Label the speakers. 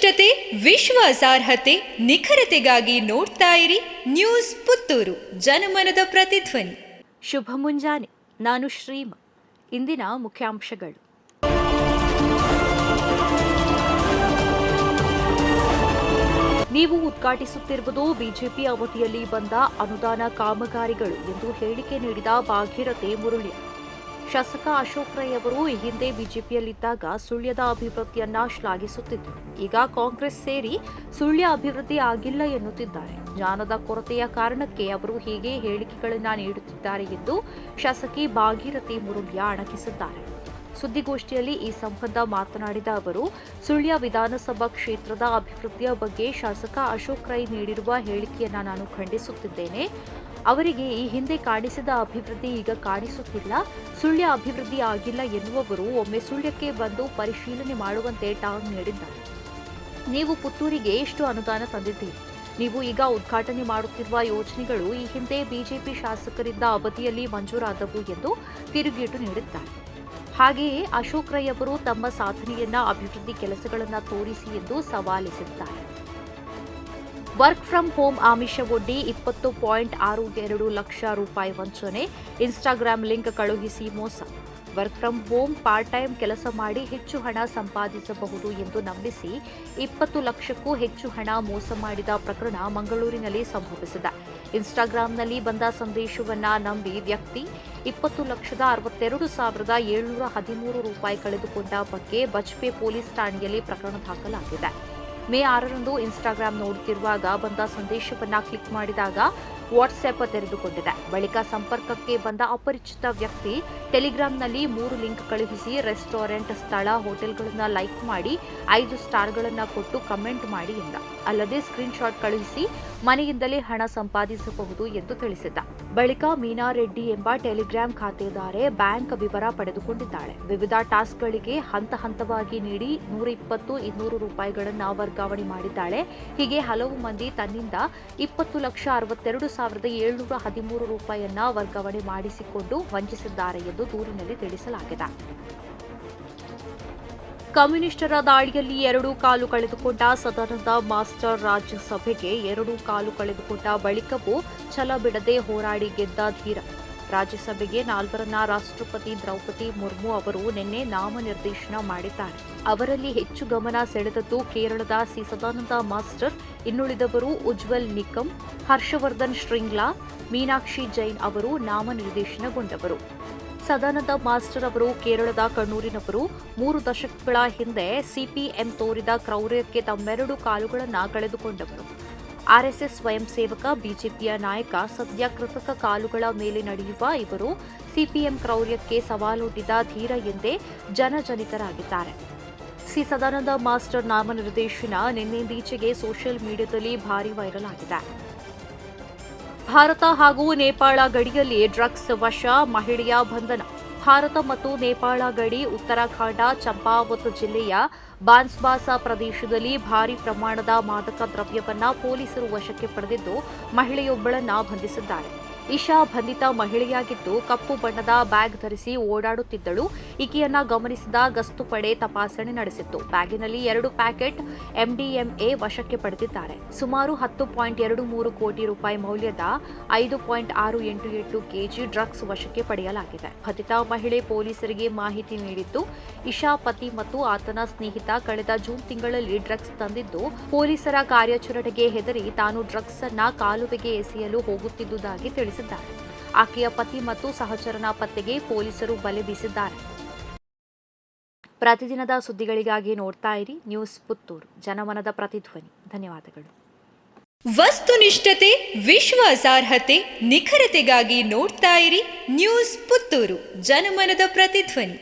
Speaker 1: ವಸ್ತುನಿಷ್ಠತೆ, ವಿಶ್ವಾಸಾರ್ಹತೆ, ನಿಖರತೆಗಾಗಿ ನೋಡ್ತಾ ಇರಿ ನ್ಯೂಸ್ ಪುತ್ತೂರು, ಜನಮನದ ಪ್ರತಿಧ್ವನಿ.
Speaker 2: ಶುಭ ಮುಂಜಾನೆ. ನಾನು ಶ್ರೀಮ. ಇಂದಿನ ಮುಖ್ಯಾಂಶಗಳು. ನೀವು ಉದ್ಘಾಟಿಸುತ್ತಿರುವುದು ಬಿಜೆಪಿ ಅವಧಿಯಲ್ಲಿ ಬಂದ ಅನುದಾನ ಕಾಮಗಾರಿಗಳು ಎಂದು ಹೇಳಿಕೆ ನೀಡಿದ ಭಾಗೀರಥಿ ಮುರುಳಿ. ಶಾಸಕ ಅಶೋಕ್ ರೈ ಅವರು ಈ ಹಿಂದೆ ಬಿಜೆಪಿಯಲ್ಲಿದ್ದಾಗ ಸುಳ್ಯದ ಅಭಿವೃದ್ಧಿಯನ್ನ ಶ್ಲಾಘಿಸುತ್ತಿದ್ದರು. ಈಗ ಕಾಂಗ್ರೆಸ್ ಸೇರಿ ಸುಳ್ಯ ಅಭಿವೃದ್ಧಿ ಆಗಿಲ್ಲ ಎನ್ನುತ್ತಿದ್ದಾರೆ. ಜ್ಞಾನದ ಕೊರತೆಯ ಕಾರಣಕ್ಕೆ ಅವರು ಹೀಗೆ ಹೇಳಿಕೆಗಳನ್ನು ನೀಡುತ್ತಿದ್ದಾರೆ ಎಂದು ಶಾಸಕಿ ಭಾಗೀರಥಿ ಮುರುಳ್ಯ ಅಣಕಿಸಿದ್ದಾರೆ. ಸುದ್ದಿಗೋಷ್ಠಿಯಲ್ಲಿ ಈ ಸಂಬಂಧ ಮಾತನಾಡಿದ ಅವರು, ಸುಳ್ಯ ವಿಧಾನಸಭಾ ಕ್ಷೇತ್ರದ ಅಭಿವೃದ್ಧಿಯ ಬಗ್ಗೆ ಶಾಸಕ ಅಶೋಕ್ ರೈ ನೀಡಿರುವ ಹೇಳಿಕೆಯನ್ನು ನಾನು ಖಂಡಿಸುತ್ತಿದ್ದೇನೆ. ಅವರಿಗೆ ಈ ಹಿಂದೆ ಕಾಣಿಸಿದ ಅಭಿವೃದ್ಧಿ ಈಗ ಕಾಣಿಸುತ್ತಿಲ್ಲ. ಸುಳ್ಯ ಅಭಿವೃದ್ಧಿ ಆಗಿಲ್ಲ ಎನ್ನುವವರು ಒಮ್ಮೆ ಸುಳ್ಯಕ್ಕೆ ಬಂದು ಪರಿಶೀಲನೆ ಮಾಡುವಂತೆ ಟಾಂಗ್ ನೀಡಿದ್ದಾರೆ. ನೀವು ಪುತ್ತೂರಿಗೆ ಎಷ್ಟು ಅನುದಾನ ತಂದಿದ್ದೀರಿ? ನೀವು ಈಗ ಉದ್ಘಾಟನೆ ಮಾಡುತ್ತಿರುವ ಯೋಜನೆಗಳು ಈ ಹಿಂದೆ ಬಿಜೆಪಿ ಶಾಸಕರಿಂದ ಅವಧಿಯಲ್ಲಿ ಮಂಜೂರಾದವು ಎಂದು ತಿರುಗೇಟು ನೀಡಿದ್ದಾರೆ. ಹಾಗೆಯೇ ಅಶೋಕ್ ರೈ ಅವರು ತಮ್ಮ ಸಾಧನೆಯನ್ನ ಅಭಿವೃದ್ಧಿ ಕೆಲಸಗಳನ್ನು ತೋರಿಸಿ ಎಂದು ಸವಾಲಿಸಿದ್ದಾರೆ. ವರ್ಕ್ ಫ್ರಂ ಹೋಮ್ ಆಮಿಷವೊಡ್ಡಿ 20.62 ಲಕ್ಷ ರೂಪಾಯಿ ವಂಚನೆ. ಇನ್ಸ್ಟಾಗ್ರಾಂ ಲಿಂಕ್ ಕಳುಹಿಸಿ ಮೋಸ. Work from home part time ಕೆಲಸ ಮಾಡಿ ಹೆಚ್ಚು ಹಣ ಸಂಪಾದಿಸಬಹುದು ಎಂದು ನಂಬಿಸಿ 20 ಲಕ್ಷಕ್ಕೂ ಹೆಚ್ಚು ಹಣ ಮೋಸ ಮಾಡಿದ ಪ್ರಕರಣ ಮಂಗಳೂರಿನಲ್ಲಿ ಸಂಭವಿಸಿದೆ. ಇನ್ಸ್ಟಾಗ್ರಾಂನಲ್ಲಿ ಬಂದ ಸಂದೇಶವನ್ನ ನಂಬಿ ವ್ಯಕ್ತಿ 20,62,713 ರೂಪಾಯಿ ಕಳೆದುಕೊಂಡ ಬಗ್ಗೆ ಬಜ್ಪೆ ಪೊಲೀಸ್ ಠಾಣೆಯಲ್ಲಿ ಪ್ರಕರಣ ದಾಖಲಾಗಿದೆ. ಮೇ 6ರಂದು ಇನ್ಸ್ಟಾಗ್ರಾಂ ನೋಡುತ್ತಿರುವಾಗ ಬಂದ ಸಂದೇಶವನ್ನ ಕ್ಲಿಕ್ ಮಾಡಿದಾಗ ವಾಟ್ಸ್ಆಪ್ ತೆರೆದುಕೊಂಡಿದೆ. ಬಳಿಕ ಸಂಪರ್ಕಕ್ಕೆ ಬಂದ ಅಪರಿಚಿತ ವ್ಯಕ್ತಿ ಟೆಲಿಗ್ರಾಂನಲ್ಲಿ 3 ಲಿಂಕ್ ಕಳುಹಿಸಿ ರೆಸ್ಟೋರೆಂಟ್, ಸ್ಥಳ, ಹೋಟೆಲ್ಗಳನ್ನು ಲೈಕ್ ಮಾಡಿ 5 ಸ್ಟಾರ್ಗಳನ್ನು ಕೊಟ್ಟು ಕಮೆಂಟ್ ಮಾಡಿ ಎಂದ. ಅಲ್ಲದೆ ಸ್ಕ್ರೀನ್ ಶಾಟ್ ಕಳುಹಿಸಿ ಮನೆಯಿಂದಲೇ ಹಣ ಸಂಪಾದಿಸಬಹುದು ಎಂದು ತಿಳಿಸಿದ್ದ. ಬಳಿಕ ಮೀನಾ ರೆಡ್ಡಿ ಎಂಬ ಟೆಲಿಗ್ರಾಂ ಖಾತೆದಾರೆ ಬ್ಯಾಂಕ್ ವಿವರ ಪಡೆದುಕೊಂಡಿದ್ದಾಳೆ. ವಿವಿಧ ಟಾಸ್ಕ್ಗಳಿಗೆ ಹಂತ ಹಂತವಾಗಿ ನೀಡಿ 120-200 ರೂಪಾಯಿಗಳನ್ನು ವರ್ಗಾವಣೆ ಮಾಡಿದ್ದಾಳೆ. ಹೀಗೆ ಹಲವು ಮಂದಿ ತನ್ನಿಂದ 20,62,713 ರೂಪಾಯಿಯನ್ನ ವರ್ಗಾವಣೆ ಮಾಡಿಸಿಕೊಂಡು ವಂಚಿಸಿದ್ದಾರೆ ಎಂದು ದೂರಿನಲ್ಲಿ ತಿಳಿಸಲಾಗಿದೆ. ಕಮ್ಯುನಿಸ್ಟರ ದಾಳಿಯಲ್ಲಿ 2 ಕಾಲು ಕಳೆದುಕೊಂಡ ಸದಾನಂದ ಮಾಸ್ಟರ್ ರಾಜ್ಯಸಭೆಗೆ 2 ಕಾಲು ಕಳೆದುಕೊಂಡ ಬಳಿಕವೂ ಛಲ ಬಿಡದೆ ಹೋರಾಡಿ ಗೆದ್ದ ಧೀರ. ರಾಜ್ಯಸಭೆಗೆ 4ರನ್ನ ರಾಷ್ಟ್ರಪತಿ ದ್ರೌಪದಿ ಮುರ್ಮು ಅವರು ನಿನ್ನೆ ನಾಮನಿರ್ದೇಶನ ಮಾಡಿದ್ದಾರೆ. ಅವರಲ್ಲಿ ಹೆಚ್ಚು ಗಮನ ಸೆಳೆದದ್ದು ಕೇರಳದ ಸಿ ಸದಾನಂದ ಮಾಸ್ಟರ್. ಇನ್ನುಳಿದವರು ಉಜ್ವಲ್ ನಿಕಂ, ಹರ್ಷವರ್ಧನ್ ಶ್ರಿಂಗ್ಲಾ, ಮೀನಾಕ್ಷಿ ಜೈನ್ ಅವರು ನಾಮನಿರ್ದೇಶನಗೊಂಡವರು. ಸದಾನಂದ ಮಾಸ್ಟರ್ ಅವರು ಕೇರಳದ ಕಣ್ಣೂರಿನವರು. 3 ದಶಕಗಳ ಹಿಂದೆ ಸಿಪಿಎಂ ತೋರಿದ ಕ್ರೌರ್ಯಕ್ಕೆ ತಮ್ಮೆರಡು ಕಾಲುಗಳನ್ನು ಕಳೆದುಕೊಂಡವರು. ಆರ್ಎಸ್ಎಸ್ ಸ್ವಯಂ ಸೇವಕ, ಬಿಜೆಪಿಯ ನಾಯಕ. ಸದ್ಯ ಕೃತಕ ಕಾಲುಗಳ ಮೇಲೆ ನಡೆಯುವ ಇವರು ಸಿಪಿಎಂ ಕ್ರೌರ್ಯಕ್ಕೆ ಸವಾಲೊಡ್ಡಿದ ಧೀರ ಎಂದೇ ಜನಜನಿತರಾಗಿದ್ದಾರೆ. ಸಿ ಸದಾನಂದ ಮಾಸ್ಟರ್ ನಾಮನಿರ್ದೇಶನ ನಿನ್ನೆಂದೀಚೆಗೆ ಸೋಷಿಯಲ್ ಮೀಡಿಯಾದಲ್ಲಿ ಭಾರೀ ವೈರಲ್ ಆಗಿದೆ. ಭಾರತ ಹಾಗೂ ನೇಪಾಳ ಗಡಿಯಲ್ಲಿ ಡ್ರಗ್ಸ್ ವಶ, ಮಹಿಳೆಯ ಬಂಧನ. ಭಾರತ ಮತ್ತು ನೇಪಾಳ ಗಡಿ ಉತ್ತರಾಖಂಡ ಚಂಪಾವತ್ ಜಿಲ್ಲೆಯ ಬಾನ್ಸ್ಬಾಸಾ ಪ್ರದೇಶದಲ್ಲಿ ಭಾರೀ ಪ್ರಮಾಣದ ಮಾದಕ ದ್ರವ್ಯವನ್ನ ಪೊಲೀಸರು ವಶಕ್ಕೆ ಪಡೆದಿದ್ದು ಮಹಿಳೆಯೊಬ್ಬಳನ್ನ ಬಂಧಿಸಿದ್ದಾರೆ. ಇಶಾ ಬಂಧಿತ ಮಹಿಳೆಯಾಗಿದ್ದು ಕಪ್ಪು ಬಣ್ಣದ ಬ್ಯಾಗ್ ಧರಿಸಿ ಓಡಾಡುತ್ತಿದ್ದಳು. ಈಕೆಯನ್ನ ಗಮನಿಸಿದ ಗಸ್ತು ಪಡೆ ತಪಾಸಣೆ ನಡೆಸಿತ್ತು. ಬ್ಯಾಗಿನಲ್ಲಿ 2 ಪ್ಯಾಕೆಟ್ ಎಂಡಿಎಂಎ ವಶಕ್ಕೆ ಪಡೆದಿದ್ದಾರೆ. ಸುಮಾರು 10.23 ಕೋಟಿ ರೂಪಾಯಿ ಮೌಲ್ಯದ 5.688 ಕೆಜಿ ಡ್ರಗ್ಸ್ ವಶಕ್ಕೆ ಪಡೆಯಲಾಗಿದೆ. ಬಂಧಿತ ಮಹಿಳೆ ಪೊಲೀಸರಿಗೆ ಮಾಹಿತಿ ನೀಡಿದ್ದು, ಇಶಾ ಪತಿ ಮತ್ತು ಆತನ ಸ್ನೇಹಿತ ಕಳೆದ ಜೂನ್ ತಿಂಗಳಲ್ಲಿ ಡ್ರಗ್ಸ್ ತಂದಿದ್ದು, ಪೊಲೀಸರ ಕಾರ್ಯಾಚರಣೆಗೆ ಹೆದರಿ ತಾನು ಡ್ರಗ್ಸ್ ಅನ್ನ ಕಾಲುವೆಗೆ ಎಸೆಯಲು ಹೋಗುತ್ತಿದ್ದುದಾಗಿ ತಿಳಿಸಿದ್ದಾರೆ. ಆಕೆಯ ಪತಿ ಮತ್ತು ಸಹಚರನ ಪತ್ತೆಗೆ ಪೊಲೀಸರು ಬಲೆ ಬೀಸಿದ್ದಾರೆ. ಪ್ರತಿದಿನದ ಸುದ್ದಿಗಳಿಗಾಗಿ ನೋಡ್ತಾ ಇರಿ ನ್ಯೂಸ್ ಪುತ್ತೂರು, ಜನಮನದ ಪ್ರತಿಧ್ವನಿ. ಧನ್ಯವಾದಗಳು.
Speaker 1: ವಸ್ತುನಿಷ್ಠತೆ, ವಿಶ್ವಾಸಾರ್ಹತೆ, ನಿಖರತೆಗಾಗಿ ನೋಡ್ತಾ ಇರಿ ನ್ಯೂಸ್ ಪುತ್ತೂರು, ಜನಮನದ ಪ್ರತಿಧ್ವನಿ.